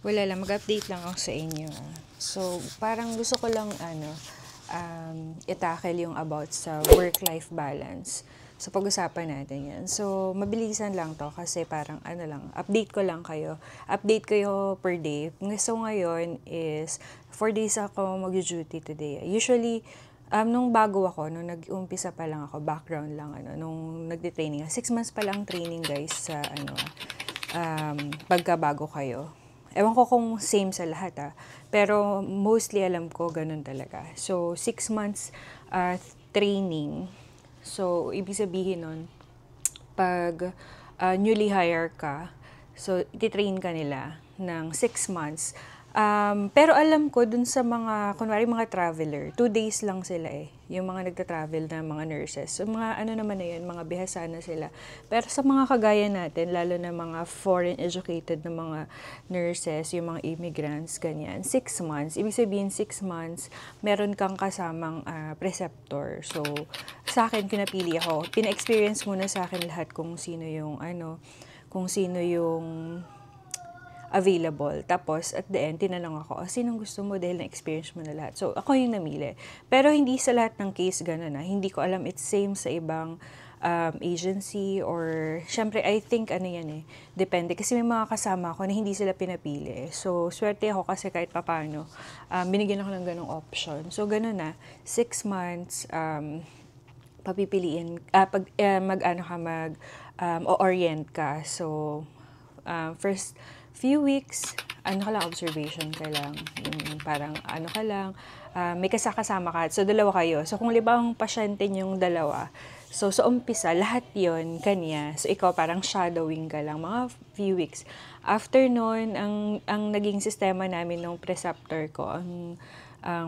Wala lang, mag-update lang ako sa inyo. So, parang gusto ko lang i-tackle yung about sa work-life balance. So, pag-usapan natin yan. So, mabilisan lang to kasi parang update ko lang kayo. Update kayo per day. So, ngayon is 4 days ako mag-duty today. Usually, nung bago ako, nung nag-umpisa pa lang ako, background lang, nung nagde-training. 6 months pa lang training guys sa pagkabago kayo. Ewan ko kung same sa lahat pero mostly alam ko ganun talaga. So, 6 months training. So, ibig sabihin nun, pag newly hire ka, so, ititrain ka nila ng 6 months. Pero alam ko dun sa mga, kunwari mga traveler, 2 days lang sila yung mga nagta-travel na mga nurses. So, mga naman na yun, mga bihasa na sila. Pero sa mga kagaya natin, lalo na mga foreign educated na mga nurses, yung mga immigrants, ganyan, 6 months. Ibig sabihin, 6 months, meron kang kasamang preceptor. So, sa akin, pinapili ako. Pina-experience muna sa akin lahat kung sino yung available. Tapos, at the end, tinanong ako, sinong gusto mo dahil na-experience mo na lahat? So, ako yung namili. Pero hindi sa lahat ng case ganun Hindi ko alam, it's same sa ibang agency or, syempre, I think, depende. Kasi may mga kasama ako na hindi sila pinapili. So, swerte ako kasi kahit papano, binigyan ako ng ganong option. So, ganun 6 months, papipiliin, o-orient ka. So, first few weeks, observation ka lang. Parang ka lang, may kasama ka. So, dalawa kayo. So, kung libang pasyente yung dalawa, so, sa umpisa, lahat yon kanya. So, ikaw parang shadowing ka lang, mga few weeks. After nun, ang naging sistema namin ng preceptor ko,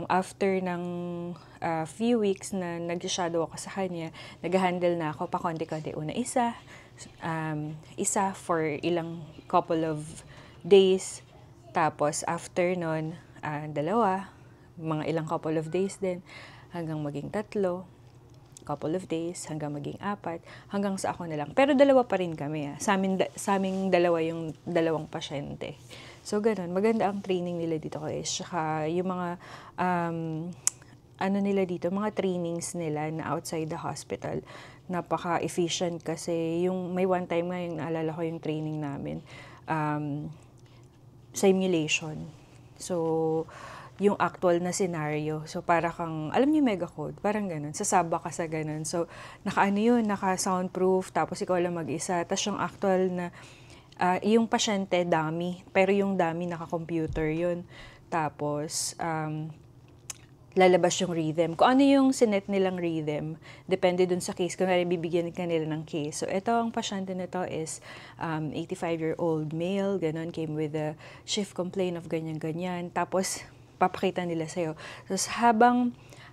after ng few weeks na nag-shadow ako sa kanya, nag-handle na ako pa konti-konti. Una isa for ilang couple of days. Tapos, after nun, dalawa, mga ilang couple of days din, hanggang maging 3, couple of days, hanggang maging 4, hanggang sa ako na lang. Pero dalawa pa rin kami. Sa aming dalawa yung dalawang pasyente. So, ganun. Maganda ang training nila dito guys. Tsaka yung mga, nila dito, mga trainings nila na outside the hospital, napaka-efficient kasi yung may one time nga yung naalala ko yung training namin, simulation. So, yung actual na scenario. So, para kang, alam niyo mega code, parang ganun. Sasaba ka sa ganun. So, naka-soundproof, tapos ikaw lang mag-isa. Tapos yung actual na, yung pasyente, dummy. Pero yung dummy, naka-computer yun. Tapos, lalabas yung rhythm. Kung ano yung sinet nilang rhythm, depende dun sa case. Kung bibigyan ka nila ng case. So, ito ang pasyente nito is 85-year-old male, ganun, came with a shift complaint of ganyan-ganyan. Tapos, papakita nila sa'yo. So,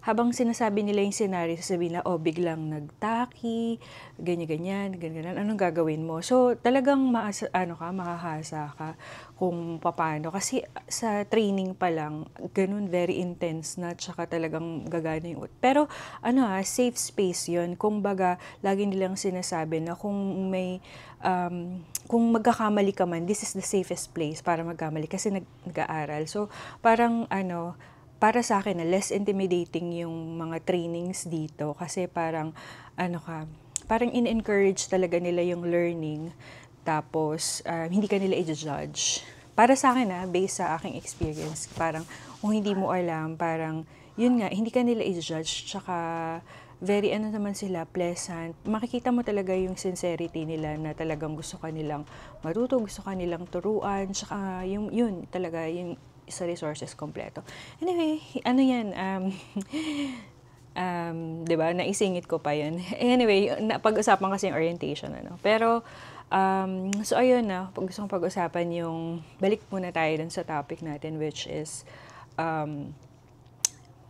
habang sinasabi nila yung scenario, sasabihin na, biglang nagtaki, ganyan-ganyan, anong gagawin mo? So, talagang makahasa ka kung paano. Kasi sa training pa lang, ganun, very intense na, tsaka talagang gagana yung pero, safe space yun. Kung baga, lagi nilang sinasabi na kung magkakamali ka man, this is the safest place para magkamali kasi nag-aaral. So, parang, para sa akin, less intimidating yung mga trainings dito kasi parang, parang in-encourage talaga nila yung learning. Tapos, hindi ka nila i-judge. Para sa akin, based sa aking experience, parang kung hindi mo alam, parang, yun nga, hindi ka nila i-judge. Tsaka, very naman sila, pleasant. Makikita mo talaga yung sincerity nila na talagang gusto ka nilang matuto, gusto ka nilang turuan. Tsaka, yun talaga, yung sa resources kompleto. Anyway, diba, naisingit ko pa yun. Anyway, pag-usapan kasi yung orientation, Pero, so ayun gusto kong pag-usapan yung, balik muna tayo dun sa topic natin, which is,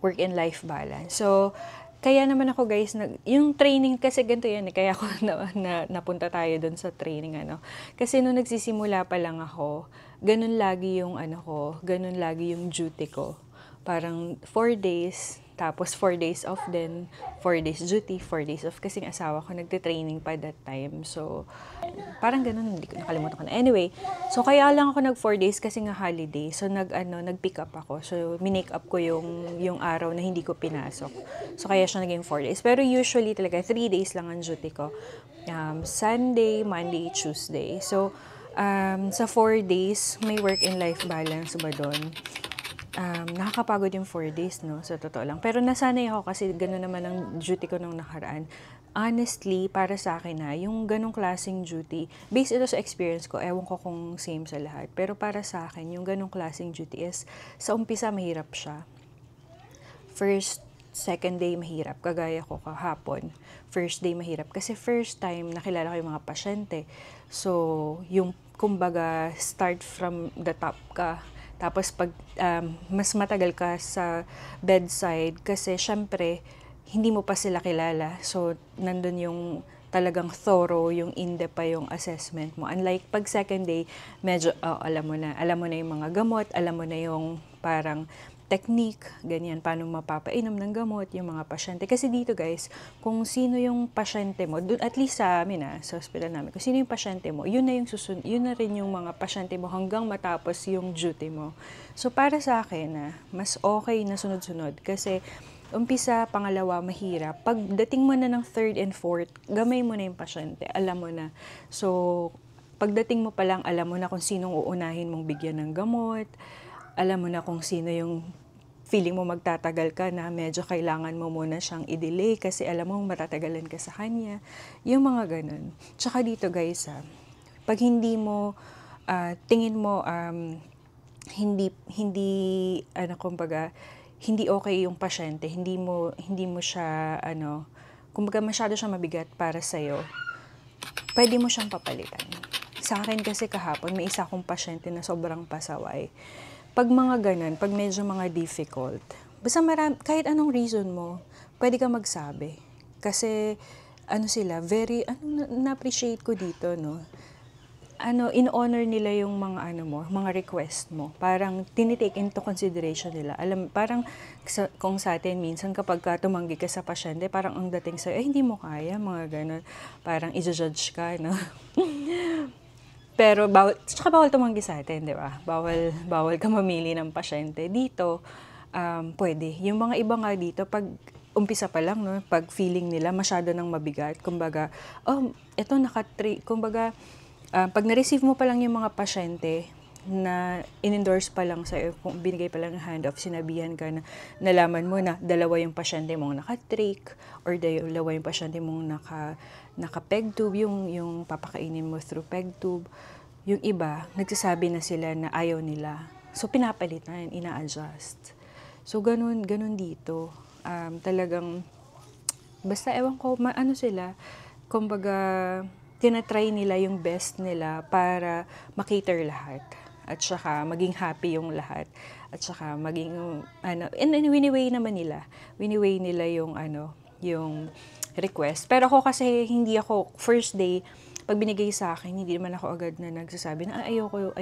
work and life balance. So, kaya naman ako guys, yung training kasi ganito yan kaya ako napunta tayo dun sa training Kasi nung nagsisimula pa lang ako, ganun lagi yung ganun lagi yung duty ko. parang 4 days, tapos 4 days off din, 4 days duty, 4 days off, kasing asawa ko nagte-training pa that time. So, parang ganun, hindi ko nakalimutan ko na. Anyway, so kaya lang ako nag 4 days kasi nga holiday. So, nag-pick up ako. So, minake up ko yung araw na hindi ko pinasok. So, kaya siya naging 4 days. Pero usually talaga, 3 days lang ang duty ko. Sunday, Monday, Tuesday. So, sa 4 days, may work and life balance ba doon? Nakakapagod yung 4 days, no? Sa totoo lang. Pero nasanay ako kasi gano'n naman ang duty ko nung nakaraan. Honestly, para sa akin yung ganong klaseng duty, based ito sa experience ko, ewan ko kung same sa lahat. Pero para sa akin, yung ganong klaseng duty is, sa umpisa mahirap siya. First, second day mahirap. Kagaya ko kahapon. First day mahirap. Kasi first time nakilala ko yung mga pasyente. So, yung kumbaga, start from the top ka. Tapos pag mas matagal ka sa bedside kasi syempre hindi mo pa sila kilala. So nandun yung talagang thorough, yung in-depth pa yung assessment mo. Unlike pag second day, medyo alam mo na yung mga gamot, alam mo na yung parang technique, ganyan, paano mapapainom ng gamot yung mga pasyente. Kasi dito guys, kung sino yung pasyente mo, at least sa amin sa hospital namin, kung sino yung pasyente mo, yun na rin yung mga pasyente mo hanggang matapos yung duty mo. So para sa akin mas okay na sunod-sunod kasi umpisa, pangalawa, mahirap. Pagdating mo na ng third and fourth, gamay mo na yung pasyente, alam mo na. So pagdating mo pa lang, alam mo na kung sinong uunahin mong bigyan ng gamot, alam mo na kung sino yung feeling mo magtatagal ka na medyo kailangan mo muna siyang i-delay kasi alam mo matatagalan ka sa kanya. Yung mga ganun. Tsaka dito guys, pag hindi mo, tingin mo, kumbaga, hindi okay yung pasyente, hindi mo siya, kumbaga masyado siya mabigat para sa'yo, pwede mo siyang papalitan. Sa akin kasi kahapon, may isa akong pasyente na sobrang pasaway. Pag mga ganun, pag medyo mga difficult, basta kahit anong reason mo, pwede ka magsabi. Kasi, very, na-appreciate ko dito, no? In-honor nila yung mga request mo. Parang tinitake into consideration nila. Parang kung sa atin, minsan kapag tumanggi ka sa pasyente, parang ang dating sa'yo, hindi mo kaya, mga ganun. Parang i-judge ka, no? Pero bawal tumanggi sa atin, di ba? Bawal ka mamili ng pasyente. Dito, pwede. Yung mga iba nga dito, pag umpisa pa lang, no, pag feeling nila masyado nang mabigat, kumbaga, eto kumbaga, pag na-receive mo pa lang yung mga pasyente na in-endorse pa lang sa'yo, kung binigay pa lang ng handoff, sinabihan ka na, nalaman mo na dalawa yung pasyente mong naka-trach, or dalawa yung pasyente mong naka-peg tube, yung papakainin mo through peg tube. Yung iba, nagsasabi na sila na ayaw nila. So, pinapalitan, ina-adjust. So, ganun dito. Talagang, basta ewan ko, sila, kumbaga, tinatry nila yung best nila para makater lahat. At saka, maging happy yung lahat. At saka, maging, and wini-weigh naman nila. Wini-weigh nila yung request. Pero ako kasi, hindi ako, first day, pag binigay sa akin, hindi naman ako agad na nagsasabi na ayoko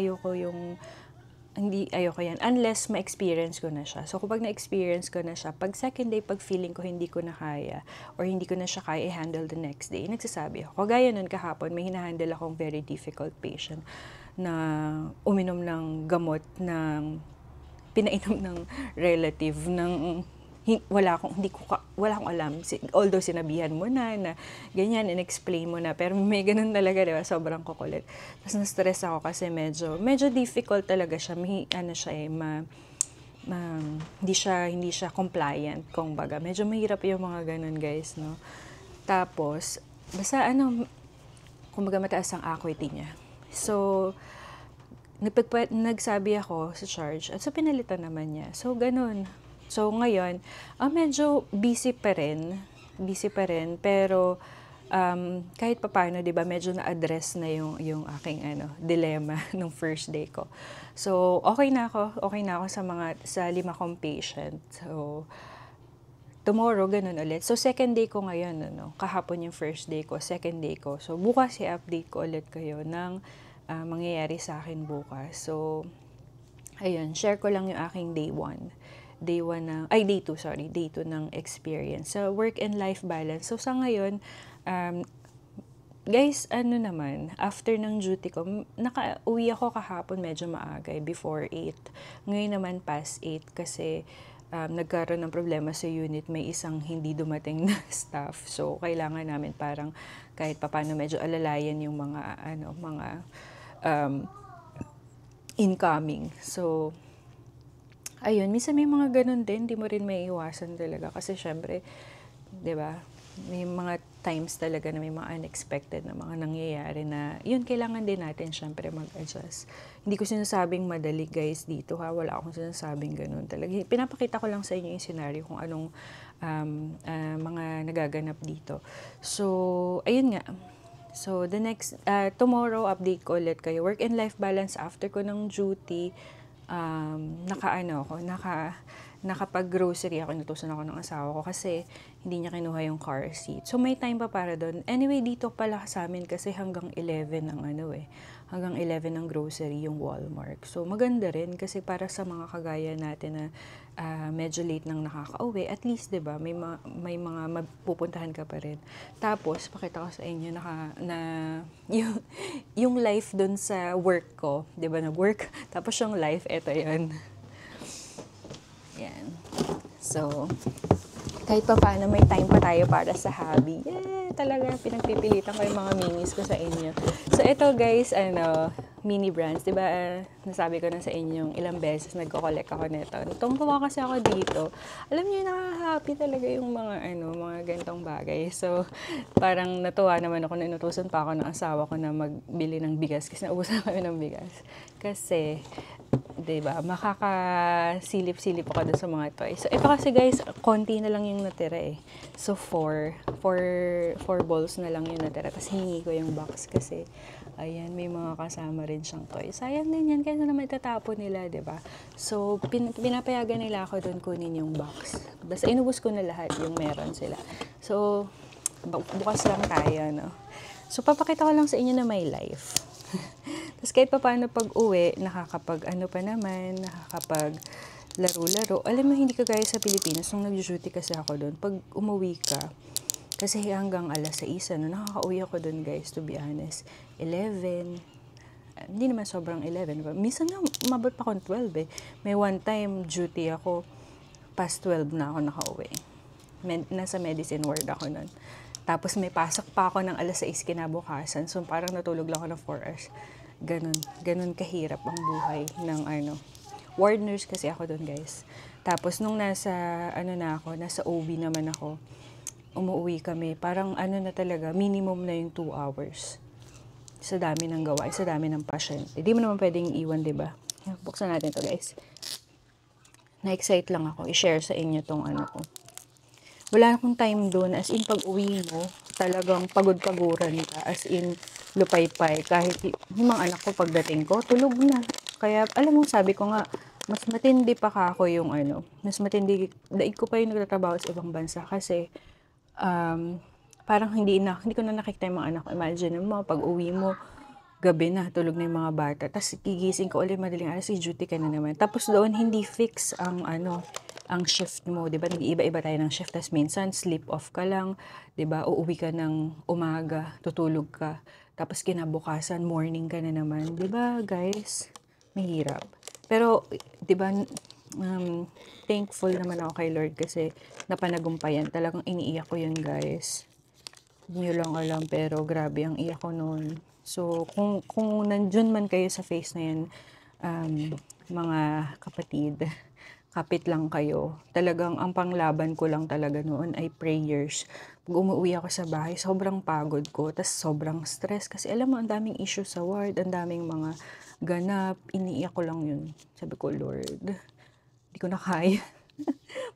yan, unless ma-experience ko na siya. So, kapag na-experience ko na siya, pag second day, pag feeling ko hindi ko na kaya, or hindi ko na siya kaya i-handle the next day, nagsasabi ako. Kagaya nun kahapon, may hinahandle akong very difficult patient na uminom ng gamot ng pinainom ng relative ng wala akong alam. Although sinabihan mo na ganyan, in-explain mo na, pero may ganun talaga, diba? Sobrang kukulit. Tapos na-stress ako kasi medyo difficult talaga siya. Hindi siya compliant, kumbaga. Medyo mahirap yung mga ganun, guys, no? Tapos, basta kumbaga mataas ang acuity niya. So, nagsabi ako sa charge, at so pinalitan naman niya. So, ganun. So, ngayon, medyo busy pa rin, pero kahit papaano, di ba, medyo na-address na yung aking dilemma nung first day ko. So, okay na ako sa 5 kong patient. So, tomorrow, ganun ulit. So, second day ko ngayon, kahapon yung first day ko, second day ko. So, bukas i-update ko ulit kayo ng mangyayari sa akin bukas. So, ayun, share ko lang yung aking day 1. day 2, sorry, day 2 ng experience. So, work and life balance. So, sa ngayon, guys, ano naman, after ng duty ko, uwi ako kahapon medyo maaga, before 8. Ngayon naman past 8 kasi nagkaroon ng problema sa unit, may isang hindi dumating na staff. So, kailangan namin parang kahit papaano medyo alalayan yung mga incoming. So, ayun, minsan may mga ganun din, di mo rin may iwasan talaga. Kasi syempre, di ba, may mga times talaga na may mga unexpected na mga nangyayari na yun, kailangan din natin syempre mag-adjust. Hindi ko sinasabing madali guys dito ha, wala akong sinasabing ganun talaga. Pinapakita ko lang sa inyo yung scenario kung anong mga nagaganap dito. So, ayun nga. So, the next, tomorrow, update ko ulit kayo. Work and life balance after ko ng duty, nakapag-grocery ako, inutusan ako ng asawa ko kasi hindi niya kinuha yung car seat. So, may time pa para doon. Anyway, dito pala sa amin kasi hanggang 11 ng hanggang 11 ng grocery yung Walmart. So, maganda rin kasi para sa mga kagaya natin na medyo late nang nakakauwi, at least, di ba, may mga mapupuntahan ka pa rin. Tapos, pakita ko sa inyo yung life doon sa work ko, di ba, nag-work. Tapos yung life, eto yun. Yan. So, kahit pa paano may time pa tayo para sa hobby. Yeah, talaga pinagpipilitan ko yung mga minis ko sa inyo. So, ito guys, mini brands. Diba, nasabi ko na sa inyo ilang beses nagko-collect ako nito. Tungtuwa kasi ako dito. Alam niyo, nakaka-happy talaga yung mga ganitong bagay. So, parang natuwa naman ako na inutusan pa ako ng asawa ko na magbili ng bigas kasi naubusan kami ng bigas. Kasi, diba, makakasilip-silip ako doon sa mga toys. So, ito kasi guys, konti na lang yung natira eh. So, 4 balls na lang yung natira. Tapos, hiningi ko yung box kasi, ayan, may mga kasama rin siyang toys. Sayang din yan, kaya naman itatapon nila, diba? So, pinapayagan nila ako doon kunin yung box. Basta inubos ko na lahat yung meron sila. So, bukas lang tayo, no? So, papakita ko lang sa inyo na may life. Tapos kahit pa paano pag uwi, nakakapag laro-laro. Alam mo, hindi ka gaya sa Pilipinas, nung nag-duty kasi ako doon, pag umuwi ka, kasi hanggang alas 6, nakakauwi ako doon guys, to be honest. 11, hindi naman sobrang 11. Minsan nga, umabot pa akong 12 eh. May one time, duty ako, past 12 na ako nakauwi. Nasa medicine ward ako noon. Tapos may pasok pa ako ng alas 6 kinabukasan. So parang natulog lang ako ng 4 hours. Ganun kahirap ang buhay ng ward nurse kasi ako doon guys. Tapos nung nasa OB naman ako, umuwi kami. Parang na talaga, minimum na yung 2 hours. Sa dami ng gawain, sa dami ng pasyente. Di mo naman pwedeng iwan, diba? Buksan natin to guys. Na-excite lang ako. I-share sa inyo tong ko. Wala akong time doon. As in, pag uwi mo, talagang pagod-paguran ka. As in, lupay-pay. Kahit yung mga anak ko, pagdating ko, tulog na. Kaya, alam mo, sabi ko nga, mas matindi pa ako yung mas matindi, daig ko pa yung nagtatrabaho sa ibang bansa. Kasi, parang hindi ko na nakikita yung mga anak ko. Imagine mo, pag uwi mo, gabi na, tulog na yung mga bata. Tapos gigising ka ulit madaling alas, duty ka na naman. Tapos doon, hindi fix ang shift mo, 'di ba? Nag-iiba-iba tayo ng shift. Tapos minsan sleep off ka lang, 'di ba? Uuwi ka ng umaga, tutulog ka. Tapos kinabukasan, morning ka na naman, 'di ba, guys? Mahirap. Pero 'di ba, thankful naman ako kay Lord kasi napanagumpayan. Talagang iniiyak ko 'yun, guys. Hindi lang alam, pero grabe ang iyak ko noon. So, kung nandyan man kayo sa phase na yan, mga kapatid, kapit lang kayo. Talagang ang panglaban ko lang talaga noon ay prayers. Pag umuwi ako sa bahay, sobrang pagod ko, tas sobrang stress. Kasi alam mo, ang daming issue sa ward, ang daming mga ganap, iniiyak ko lang yun. Sabi ko, Lord, hindi ko na kaya.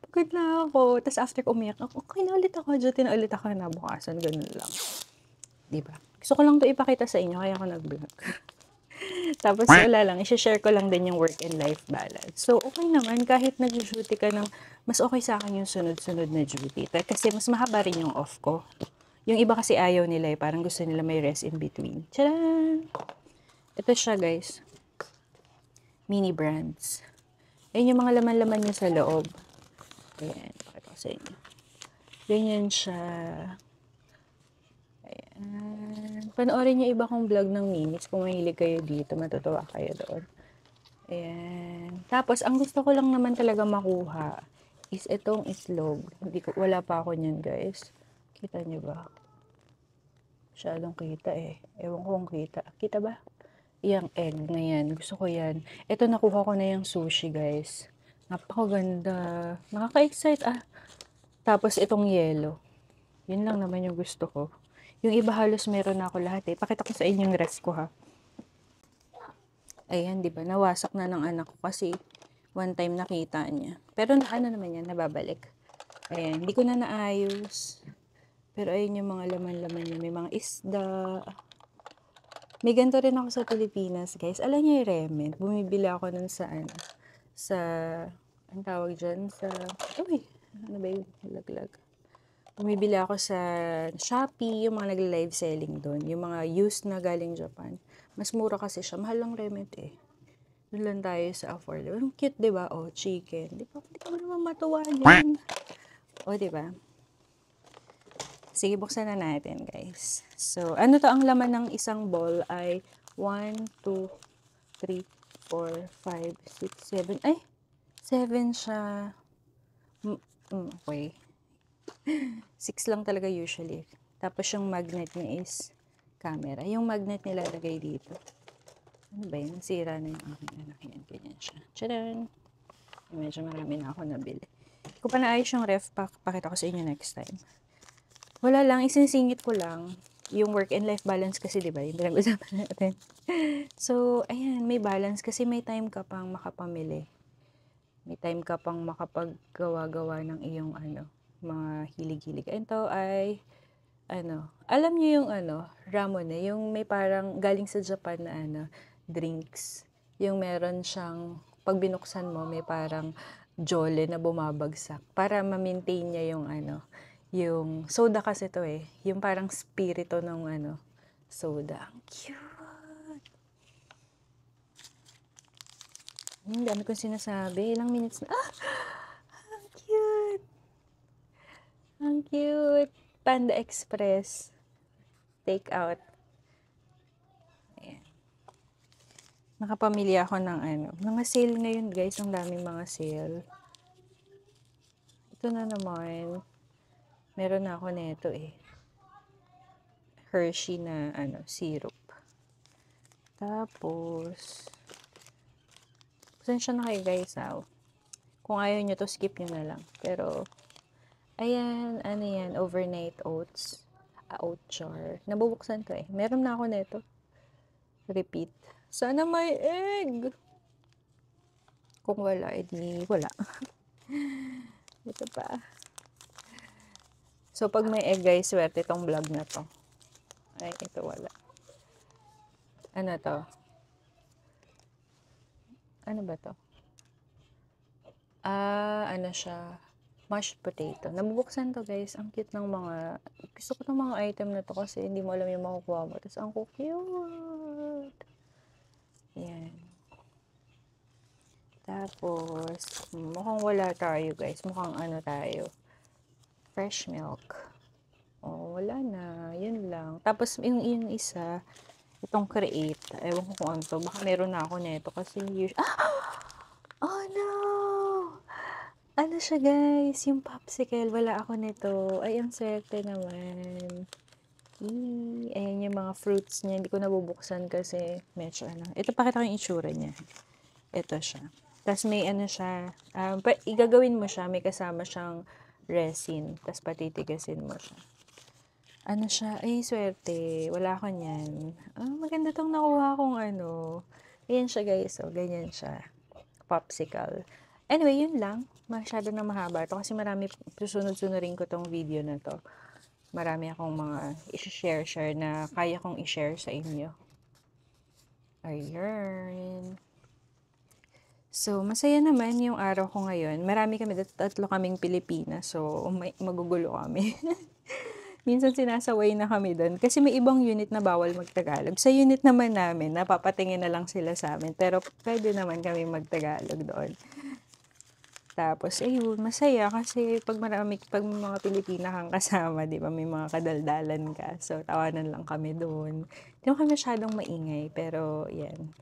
Pagod na ako. Tapos after ko umiyak, okay na ulit ako, duty na ulit ako na bukasan, ganun lang. Diba? Gusto ko lang to ipakita sa inyo, kaya ako nag-vlog. Tapos wala lang, i-share ko lang din yung work and life balance. So, okay naman, kahit nag-duty ka ng, mas okay sa akin yung sunod-sunod na duty. Kasi mas mahaba rin yung off ko. Yung iba kasi ayaw nila eh, parang gusto nila may rest in between. Tcharan! Ito siya guys. Mini brands. Ayun yung mga laman-laman niya sa loob. Ayan, pakita ko sa inyo. Ganyan siya. Ayan. Panoorin niyo iba kong vlog ng minis. Kung mahilig kayo dito, matutuwa kayo doon. Ayan. Tapos, ang gusto ko lang naman talaga makuha is itong islog. Wala pa ako niyan, guys. Kita niyo ba? Masyadong kita eh. Ewan ko kung kita. Kita ba? Yang egg na yan. Gusto ko yan. Ito, nakuha ko na yung sushi, guys. Napakaganda. Nakaka-excite ah. Tapos, itong yellow. Yun lang naman yung gusto ko. Yung iba halos meron na ako lahat eh. Pakita ko sa inyo yung rest ko ha. Ayan, di ba? Nawasak na ng anak ko kasi one time nakita niya. Pero ano naman yan, nababalik. Ayan, hindi ko na naayos. Pero ayun yung mga laman-laman niya. May mga isda. May ganito rin ako sa Pilipinas, guys. Alam niyo yung ramen. Bumibili ako nun sa sa, ang tawag dyan? Sa, uy, ano ba yung laglag? Bumibili ako sa Shopee, yung mga nag-live selling doon. Yung mga used na galing Japan. Mas mura kasi siya. Mahal lang remit eh. Doon lang tayo sa affordable. Ang cute, di ba? Oh, chicken. Di ba? Di ka naman matuwa din. Oh, di ba? Sige, buksan na natin, guys. So, ano to? Ang laman ng isang bowl ay 1, 2, 3, 4, 5, 6, 7. Ay! 7 siya. Okay. 6 lang talaga usually. Tapos yung magnet niya is camera. Yung magnet nilalagay dito. Ano ba yun? Nasira na yung aking anak. Yan, ganyan siya. Tcharan! Medyo marami na ako nabili. Kung pa naayos yung ref pack, pakita ko sa inyo next time. Wala lang, isinisingit ko lang. Yung work and life balance kasi, di ba? Yung pinag-usapan natin. So, ayan, may balance kasi may time ka pang makapamili. May time ka pang makapaggawa-gawa ng iyong mga hilig-hilig. Ito ay, alam niyo yung ramen yung may parang galing sa Japan na drinks. Yung meron siyang, pag binuksan mo, may parang jole na bumabagsak. Para ma-maintain niya yung yung soda kasi to eh. Yung parang spirito ng soda. Ang cute! Ang dami kong sinasabi. Ilang minutes na. Ah! Ang cute! Ang cute! Panda Express. Take out. Ayan. Nakapamili ako ng mga sale ngayon, guys. Ang daming mga sale. Ito na naman. Meron na ako nito eh. Hershey na syrup. Tapos, pasensya na kayo, guys. Kung ayaw nyo to, skip nyo na lang. Pero, ayan, yan, overnight oats. Oat jar. Nabubuksan ko eh. Meron na ako nito. Repeat. Sana may egg. Kung wala, edi wala. Ito pa. So, pag may egg, guys, swerte itong vlog na to. Ay, ito wala. Ano to? Ano ba to? Ano siya? Mashed potato. Nabubuksan to, guys. Ang cute ng mga, gusto ko ng mga item na to kasi hindi mo alam yung makukuha mo. Tapos, ang cute. Yan. Tapos, mukhang wala tayo, guys. Mukhang tayo. Fresh milk. Oh, wala na. Yun lang. Tapos, yung isa, itong create. Ewan ko kung ano to. Baka meron na ako nito kasi oh no! Ano siya, guys? Yung popsicle. Wala ako nito. Ay, ang swerte naman. Ayan yung mga fruits niya. Hindi ko nabubuksan kasi medyo Ito, pakita ko yung itsura niya. Ito siya. Tapos may siya. Igagawin mo siya. May kasama siyang resin. Tapos patitigasin mo siya. Ano siya? Ay, swerte. Wala ko niyan. Maganda tong nakuha kong Ayan siya, guys. So, ganyan siya. Popsicle. Anyway, yun lang. Masyado na mahaba ito kasi marami, susunod-sunurin ko tong video na to. Marami akong mga i-share na kaya kong i-share sa inyo. Ayan. So, masaya naman yung araw ko ngayon. Marami kami, 3 kaming Pilipinas. So, magugulo kami. Minsan sinasaway na kami doon. Kasi may ibang unit na bawal magtagalog. Sa unit naman namin, napapatingin na lang sila sa amin. Pero pwede naman kami magtagalog doon. Tapos ayun, masaya kasi 'pag may mga Pilipina kang kasama, 'di ba, may mga kadaldalan ka. So, tawanan lang kami do'n. 'Di naman kami masyadong maingay, pero 'yan,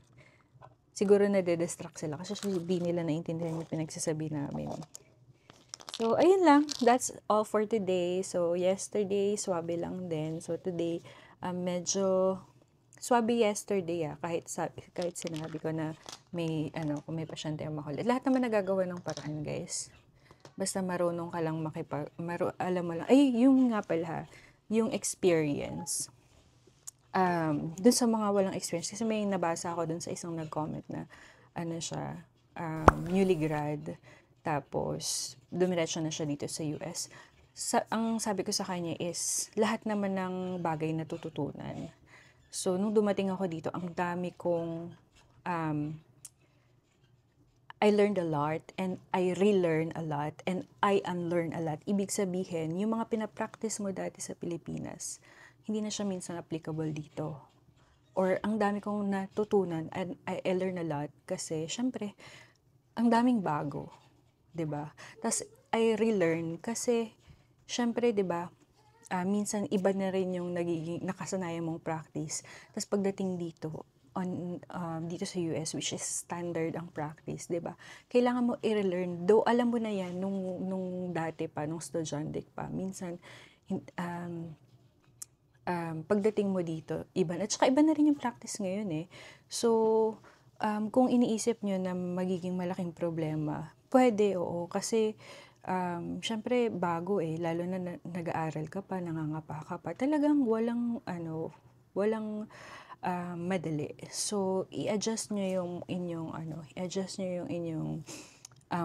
siguro nade-distract sila kasi di nila naintindihan yung pinagsasabi namin. So, ayun lang. That's all for today. So, yesterday, swabe lang din. So, today, medyo swabe yesterday, kahit sinabi ko na kung may pasyente ang makulit. Lahat naman nagagawa ng paraan, guys. Basta marunong ka lang alam mo lang. Ay, yung nga pala, yung experience. Dun sa mga walang experience, kasi may nabasa ako dun sa isang nag-comment na, siya, newly grad, tapos dumiretso na siya dito sa US. Ang sabi ko sa kanya is, lahat naman ng bagay natututunan. So, nung dumating ako dito, ang dami kong, um, I learned a lot and I relearn a lot and I unlearn a lot. Ibig sabihin, yung mga pinapractice mo dati sa Pilipinas, hindi na siya minsan applicable dito. Or ang dami kong natutunan and I learn a lot kasi syempre, ang daming bago, 'di ba? Tas I relearn kasi syempre, 'di ba? Minsan iba na rin yung nagiging nakasanayan mong practice. Tas pagdating dito dito sa US, which is standard ang practice, 'di ba? Kailangan mo i-relearn. Though alam mo na 'yan nung dati pa, nung estudyante pa. Minsan pagdating mo dito, iba na. At saka iba na rin yung practice ngayon eh. So, kung iniisip nyo na magiging malaking problema, pwede, oo. Kasi, syempre, bago eh. Lalo na nag-aaral ka pa, nangangapa ka pa. Talagang walang madali. So, i-adjust nyo yung inyong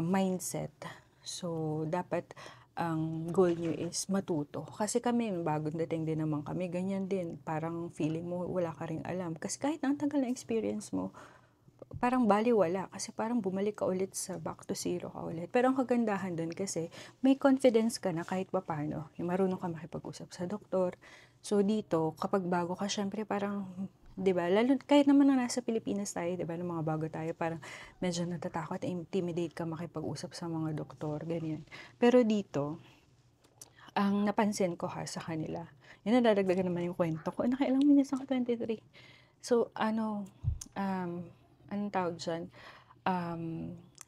mindset. So, dapat ang goal nyo is matuto. Kasi kami, bagong dating din naman kami, ganyan din. Parang feeling mo wala ka ring alam. Kasi kahit ang tagal na experience mo, parang baliwala. Kasi parang bumalik ka ulit sa back to zero ka ulit. Pero ang kagandahan doon kasi, may confidence ka na kahit papano. Yung marunong ka makipag-usap sa doktor. So dito, kapag bago ka, syempre parang 'di ba? Lalo kahit naman na nasa Pilipinas tayo, 'di ba, nung mga bago tayo, parang medyo natatakot, intimidate ka makipag-usap sa mga doktor, ganyan. Pero dito, ang napansin ko sa kanila, yun nadadagdagan naman yung kwento ko. Nakailang minutes ako, 23. So, anong tawag dyan?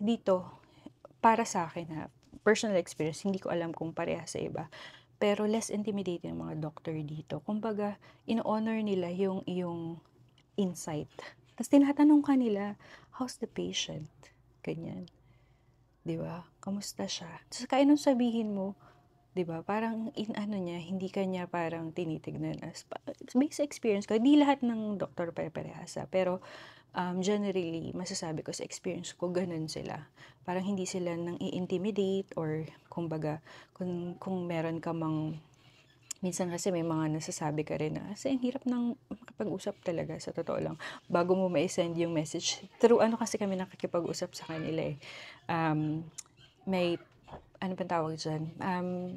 Dito, para sa akin personal experience, hindi ko alam kung parehas sa iba. Pero less intimidating ang mga doctor dito. Kumbaga, in-honor nila yung iyong insight. Tapos tinatanong ka nila, how's the patient? Ganyan. 'Di ba? Kamusta siya? Tapos anong sabihin mo, 'di ba? Parang niya, hindi ka niya parang tinitignan as based sa experience ko. Di lahat ng doktor pare-parehas, pero generally masasabi ko sa experience ko ganun sila. Parang hindi sila nang i-intimidate or kumbaga kung meron ka mang minsan kasi may mga nasasabi ka rin na kasi ang hirap ng makipag-usap talaga sa totoo lang. Bago mo ma-send yung message, through kasi kami nakikipag-usap sa kanila eh. May ano bang tawag diyan?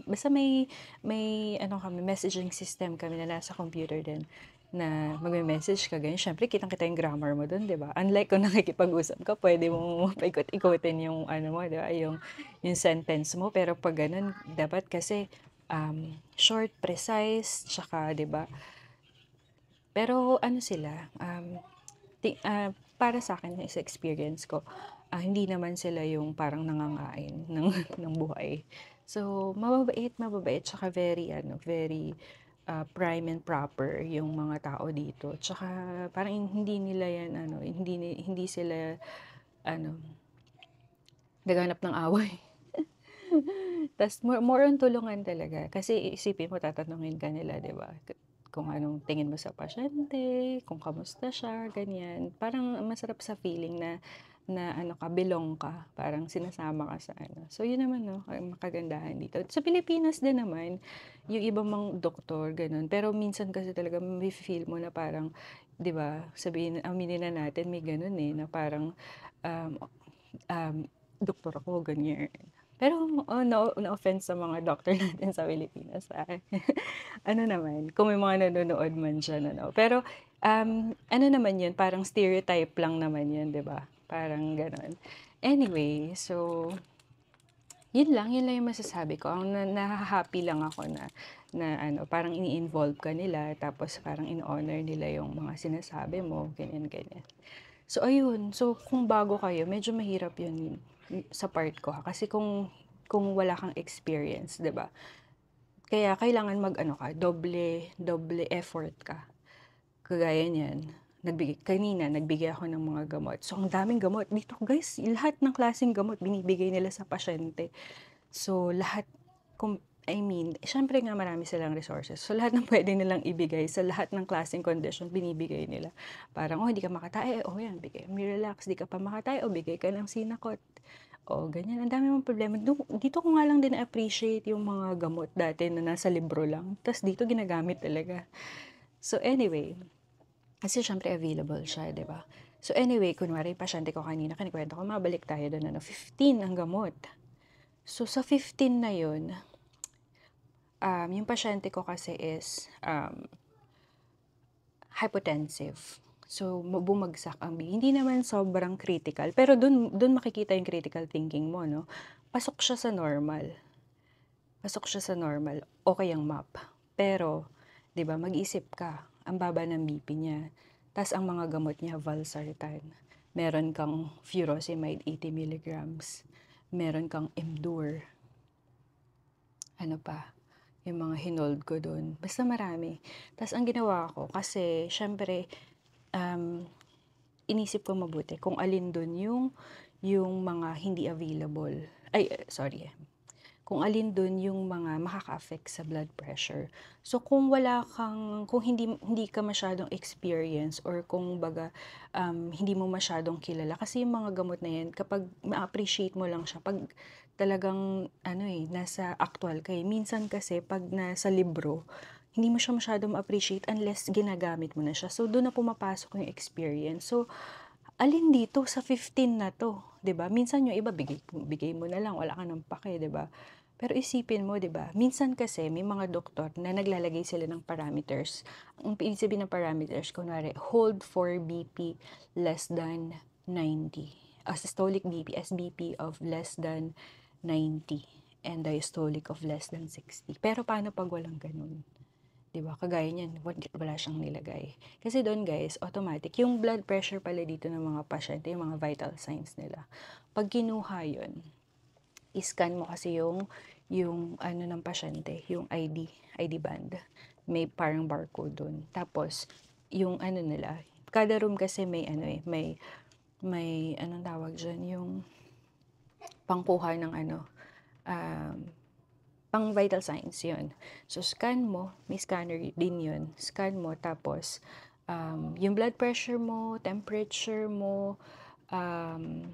Basta may kami, messaging system kami na nasa computer din na magme-message ka ganyan. Siyempre, kitang-kita yung grammar mo doon, 'di ba? Unlike kung nakikipag-usap ka, pwede mo paikot-ikutin yung mo, 'di ba? Yung sentence mo. Pero pag ganun, dapat kasi short, precise, tsaka, 'di ba? Pero sila, para sa akin sa experience ko, hindi naman sila yung parang nangangain ng ng buhay. So, mababait, tsaka very prime and proper yung mga tao dito. Tsaka parang hindi nila yan hindi sila ano, naghahanap ng away. Tas more on tulungan talaga. Kasi isipin mo tatanungin ka nila, 'di ba? Kung anong tingin mo sa pasyente, kung kamusta siya, ganyan. Parang masarap sa feeling na ka, belong ka, parang sinasama ka sa So, yun naman, no, ang kagandahan dito. Sa Pilipinas din naman, yung ibang mga doktor, ganun. Pero minsan kasi talaga may feel mo na parang, 'di ba, aminin na natin, may ganun eh, na parang, um, doktor ako, ganyan. Pero, no offense sa mga doctor natin sa Pilipinas, naman, kung may mga nanonood man diyan, Pero, naman yun, parang stereotype lang naman yun, 'di ba? Parang gano'n. Anyway, so, Yun lang yung masasabi ko. Ang naha-happy lang ako na ano, parang ini-involve ka nila tapos parang in-honor nila yung mga sinasabi mo, ganyan, ganyan. So ayun, so kung bago kayo, medyo mahirap yun sa part ko ha. Kasi kung wala kang experience, 'di ba? Kaya kailangan mag-ano ka, doble doble effort ka. Kagaya niyan, nagbigay ako ng mga gamot. So, ang daming gamot. Dito guys, lahat ng klaseng gamot binibigay nila sa pasyente. So, lahat, I mean, syempre nga marami silang resources. So, lahat ng pwede nilang ibigay sa lahat ng klaseng condition, binibigay nila. Parang, oh, hindi ka makatae, oh yan, bigay mo relax. Di ka pa makatae, oh, bigay ka ng Sinacot. Oh, ganyan. Ang dami mong problema. Dito ko nga lang din appreciate yung mga gamot dati na nasa libro lang. Tapos dito ginagamit talaga. So, anyway, kasi siyempre available siya, 'di ba? So anyway, kunwari yung pasyente ko kanina, kinikwento ko, mabalik tayo doon, ano, 15 ang gamot. So sa 15 na yun, yung pasyente ko kasi is hypotensive. So bumagsak ang BP. Hindi naman sobrang critical, pero dun makikita yung critical thinking mo, no? Pasok siya sa normal. Pasok siya sa normal. Okay ang MAP. Pero, 'di ba, mag-isip ka, ang baba ng BP niya. Tas ang mga gamot niya, valsartan. Meron kang furosemide 80 milligrams. Meron kang Emdur. Ano pa? Yung mga hinold ko doon. Basta marami. Tas ang ginawa ko, kasi syempre, um, inisip ko mabuti kung alin doon yung mga hindi available. Ay, sorry, kung alin dun yung mga makaka-affect sa blood pressure. So kung hindi ka masyadong experience or kung baga hindi mo masyadong kilala, kasi yung mga gamot na yan, kapag ma-appreciate mo lang siya, pag talagang ano nasa actual ka minsan kasi pag nasa libro, hindi mo siya masyadong ma-appreciate unless ginagamit mo na siya. So doon na pumapasok yung experience. So alin dito sa 15 na 'to, 'di ba? Minsan yung iba bigay mo na lang, wala ka ng pake, 'di ba? Pero isipin mo, 'di ba? Minsan kasi may mga doktor na naglalagay sila ng parameters. Ang ibig sabihin ng parameters, kunwari, hold for BP less than 90. Systolic BP, SBP of less than 90 and diastolic of less than 60. Pero paano pag walang ganun? 'Di ba? Kagaya niyan, wala siyang nilagay. Kasi doon guys, automatic, yung blood pressure pala dito ng mga pasyente, yung mga vital signs nila. Pag kinuha yun, iscan mo kasi yung ano ng pasyente, yung ID band. May parang barcode doon. Tapos, yung ano nila, kada room kasi may ano may anong tawag dyan, yung pangkuha ng ano, um, pang vital signs yun. So, scan mo, may scanner din yun. Scan mo, tapos, yung blood pressure mo, temperature mo, um,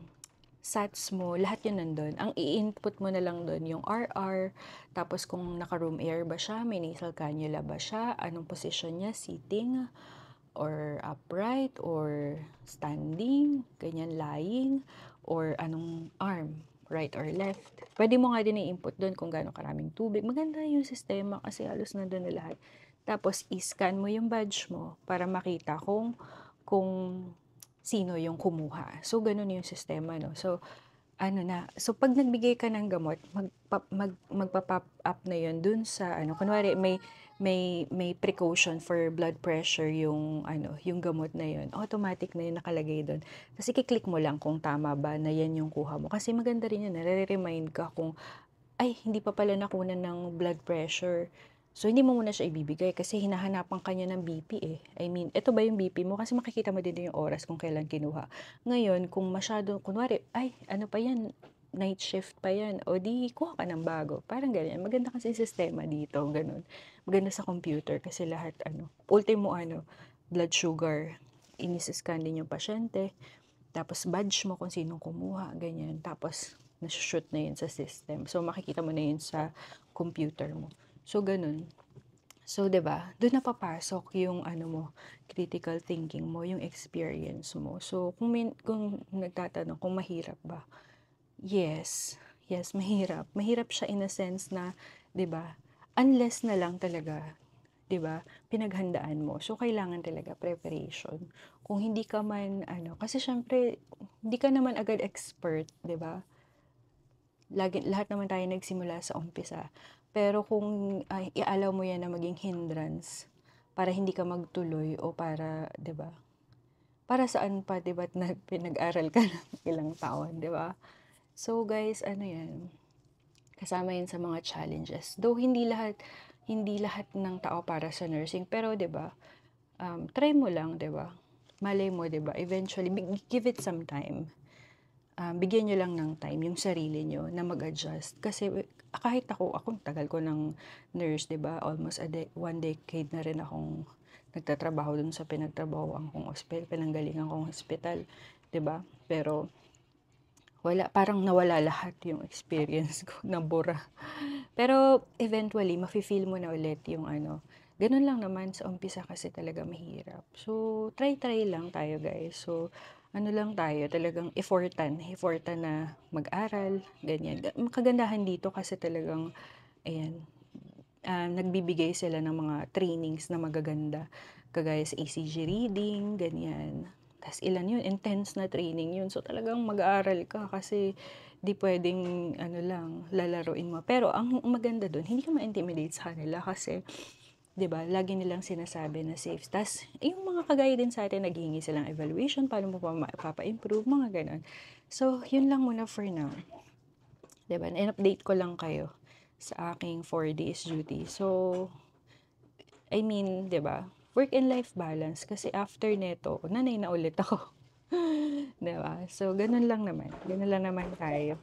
SATs mo, lahat yun nandun. Ang i-input mo na lang dun yung RR, tapos kung naka-room air ba siya, may nasal cannula ba siya, anong position niya, sitting, or upright, or standing, ganyan, lying, or anong arm, right or left. Pwede mo nga din i-input doon kung gaano karaming tubig. Maganda yung sistema kasi halos nandun na lahat. Tapos, i-scan mo yung badge mo para makita kung sino yung kumuha. So, ganun yung sistema, no? So, ano na, so pag nagbigay ka ng gamot, magpa-pop up na yun dun sa ano, kunwari may precaution for blood pressure yung ano, yung gamot na yun, automatic na yun nakalagay dun. Tapos i-click mo lang kung tama ba na yan yung kuha mo. Kasi maganda rin yun, nare-remind ka kung, ay, hindi pa pala nakunan ng blood pressure. So, hindi mo muna siya ibibigay kasi hinahanapan ka niya ng BP eh. I mean, ito ba yung BP mo? Kasi makikita mo din yung oras kung kailan kinuha. Ngayon, kung masyado, kunwari, ay, ano pa yan, night shift pa yan, o di, kuha ka ng bago. Parang ganyan. Maganda kasi yung sistema dito, ganun. Maganda sa computer kasi lahat, ano, ultimo, ano, blood sugar, inisiscan din yung pasyente, tapos badge mo kung sinong kumuha, ganyan. Tapos, nasushoot na yun sa system. So, makikita mo na yun sa computer mo. So, ganun. So, 'di ba? Doon na papasok yung ano mo, critical thinking mo, yung experience mo. So, kung nagtatanong kung mahirap ba? Yes. Yes, mahirap. Mahirap siya in a sense na, 'di ba? Unless na lang talaga, 'di ba? Pinaghandaan mo. So, kailangan talaga preparation. Kung hindi ka man ano, kasi syempre hindi ka naman agad expert, 'di ba? lahat naman tayo nagsimula sa umpisa. Pero kung ialaw mo yan na maging hindrance para hindi ka magtuloy o para, 'di ba? Para saan pa, 'di ba, na pinag-aral ka ng ilang taon, 'di ba? So guys, ano yan, kasama yan sa mga challenges. Though hindi lahat ng tao para sa nursing, pero 'di ba? Try mo lang, 'di ba? Malay mo, 'di ba? Eventually, give it some time. Bigyan niyo lang ng time yung sarili niyo na mag-adjust. Kasi kahit ako tagal ko ng nurse, 'di ba? Almost 1 decade na rin akong nagtatrabaho dun sa pinagtrabahoan kong ospital, pinanggalingan kong hospital, 'di ba? Pero parang nawala lahat yung experience ko, nabura. Pero eventually, mafe-feel mo na ulit yung ano, ganun lang naman sa umpisa kasi talaga mahirap. So, try lang tayo guys. So, ano lang tayo, talagang effortan na mag-aral, ganyan. Kagandahan dito kasi talagang, ayan, nagbibigay sila ng mga trainings na magaganda. Kagaya sa ECG reading, ganyan. Tas ilan yun, intense na training yun. So talagang mag-aaral ka kasi di puwedeng ano lang, lalaruin mo. Pero ang maganda dun, hindi ka ma-intimidate sa kanila kasi 'di ba, lagi nilang sinasabi na safe. Tas yung mga kagaya din sa'tin naghihingi silang evaluation, paano mo pa mapapa-improve, mga gano'n. So yun lang muna for now. 'Di ba, in-update ko lang kayo sa aking 4 days duty. So, I mean, 'di ba, work and life balance kasi after nito, nanay na ulit ako. 'Di ba? So, gano'n lang naman tayo.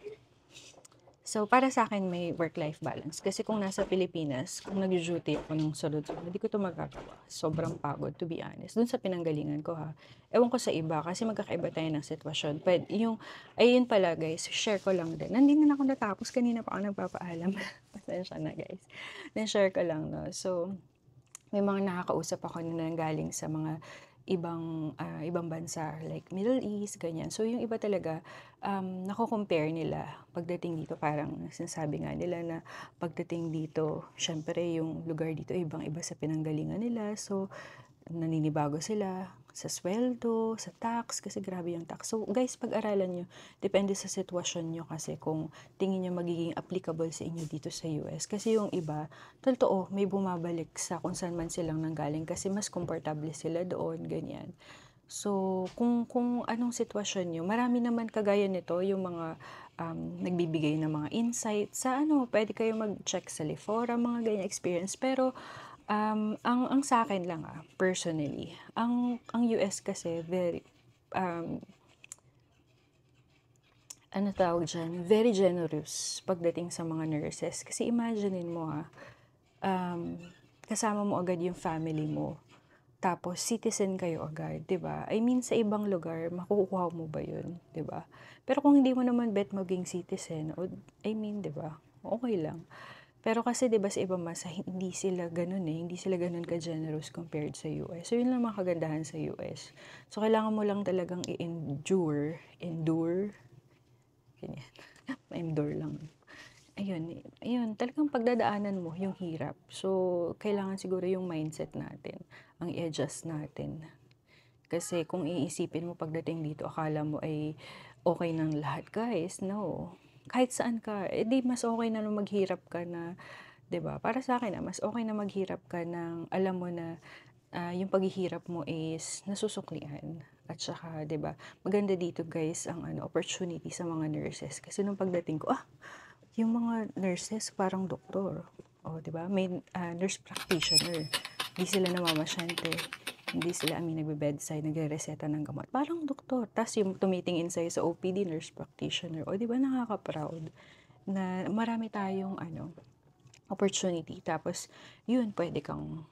So, para sa akin may work-life balance kasi kung nasa Pilipinas, kung nagdu-duty ako ng sunod-sunod, hindi ko 'to magagawa. Sobrang pagod, to be honest, dun sa pinanggalingan ko ha. Ewan ko sa iba kasi magkakaiba tayo ng sitwasyon. Ayun pala guys, share ko lang din. Hindi na ako natapos, kanina pa ako nagpapaalam. Pasensya na guys. Then share ko lang 'no. So, may mga nakakausap ako na nanggaling sa mga ibang bansa like Middle East, ganyan. So, yung iba talaga, nako-compare nila pagdating dito. Parang sinasabi nga nila na pagdating dito, syempre yung lugar dito ibang-iba sa pinanggalingan nila. So, naninibago sila sa sweldo, sa tax, kasi grabe yung tax. So guys, pag-aralan nyo, depende sa sitwasyon nyo kasi kung tingin nyo magiging applicable sa inyo dito sa US. Kasi yung iba, totoo, may bumabalik sa kung saan man silang nanggaling kasi mas komportable sila doon, ganyan. So, kung anong sitwasyon nyo, marami naman kagaya nito, yung mga nagbibigay ng mga insight sa ano, pwede kayo mag-check sa Lifora, mga ganyan experience. Pero, ang sa akin lang personally, ang US kasi very, ano tawag diyan, very generous pagdating sa mga nurses. Kasi imaginein mo kasama mo agad yung family mo. Tapos citizen kayo agad, 'di ba? I mean sa ibang lugar makukuha mo ba 'yun, 'di ba? Pero kung hindi mo naman bet maging citizen, I mean, 'di ba? Okay lang. Pero kasi 'di ba sa ibang bansa hindi sila gano'n hindi sila gano'n ka-generous compared sa US. So 'yun lang mga kagandahan sa US. So kailangan mo lang talagang endure, ganyan. Ma-endure lang. Ayun, talagang pagdadaanan mo yung hirap. So kailangan siguro yung mindset natin ang i-adjust natin. Kasi kung iisipin mo pagdating dito akala mo ay okay ng lahat, guys, no. Kahit saan ka, di mas okay na maghirap ka na, 'di ba? Para sa akin mas okay na maghirap ka ng alam mo na, yung paghihirap mo is nasusuklian. At saka 'di ba, maganda dito guys ang ano, opportunity sa mga nurses. Kasi nung pagdating ko, yung mga nurses parang doktor. O 'di ba? May, nurse practitioner. Hindi sila namamasyente. Hindi sila, nagbe-bedside, nagrereseta ng gamot. Parang doktor. Tas yung tumitingin sa'yo sa OPD, nurse practitioner. O 'di ba nakaka-proud na marami tayong ano, opportunity. Tapos yun, puwede kang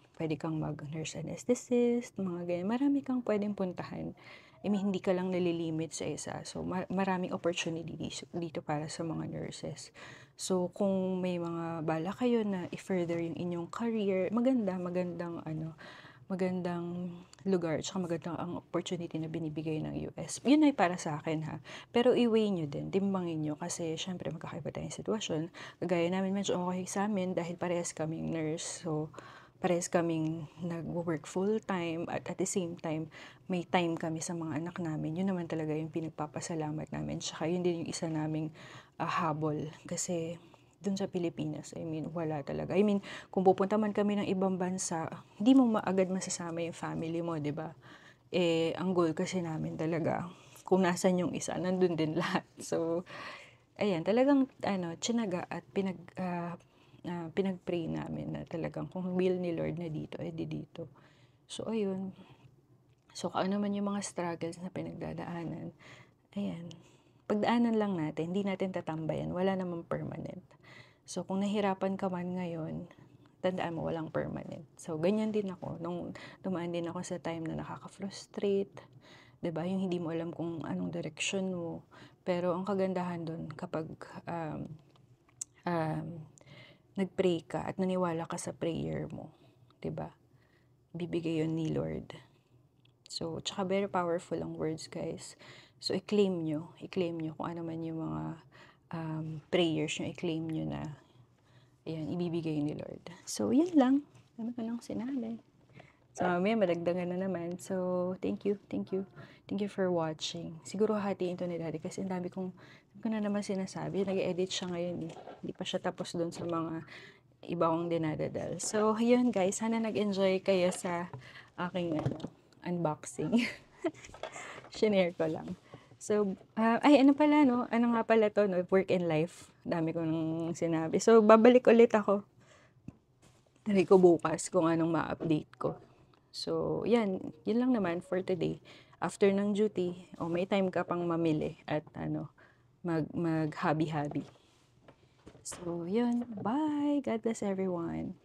mag-nurse anesthetist, mga ganyan. Marami kang puwedeng puntahan. I mean, hindi ka lang nalilimit sa isa. So, maraming opportunity dito para sa mga nurses. So, kung may mga bala kayo na i-further yung inyong career, magandang lugar, tsaka magandang ang opportunity na binibigay ng US. Yun ay para sa akin ha. Pero i-weigh nyo din, timbangin nyo kasi syempre magkakaiba tayong sitwasyon. Kagaya namin medyo okay sa amin dahil parehas kaming nurse. So, parehas kaming nag-work full-time at the same time, may time kami sa mga anak namin. Yun naman talaga yung pinagpapasalamat namin. Tsaka yun din yung isa naming habol. Kasi dun sa Pilipinas, I mean, wala talaga. I mean, kung pupunta man kami ng ibang bansa, hindi mo agad masasama yung family mo, 'di ba? Eh, ang goal kasi namin talaga, kung nasan yung isa, nandun din lahat. So, ayan, talagang ano, tsinaga at pinag-pray namin na talagang kung will ni Lord na dito, eh di dito. So, ayun. So, kung ano man yung mga struggles na pinagdadaanan, ayan, pagdaanan lang natin, hindi natin tatambayan, wala namang permanent. So, kung nahirapan ka man ngayon, tandaan mo, walang permanent. So, ganyan din ako. Nung dumaan din ako sa time na nakaka-frustrate, 'di ba? Yung hindi mo alam kung anong direction mo. Pero ang kagandahan doon kapag um, um, nag-pray ka at naniwala ka sa prayer mo, 'di ba? Bibigay 'yon ni Lord. So, tsaka very powerful ang words, guys. So, i-claim nyo kung ano man yung mga prayers nyo, i-claim nyo na, ayan, ibibigay ni Lord. So, yan lang. Ano ka lang sinabi. So, mamaya madagdagan na naman. So, thank you, thank you. Thank you for watching. Siguro hatiin to ni Daddy kasi ang dami kong na naman sinasabi. Nag-edit siya ngayon eh. Hindi pa siya tapos doon sa mga iba kong dinadadal. So, yun guys. Sana nag-enjoy kayo sa aking unboxing. Shinare ko lang. So, ay ano pala no? Ano nga pala to no? Work and life. Dami ko nang sinabi. So, babalik ulit ako. Try ko bukas kung anong ma-update ko. So, yan. Yun lang naman for today. After ng duty, may time ka pang mamili at mag-hobby-hobby. So, yun. Bye! God bless everyone.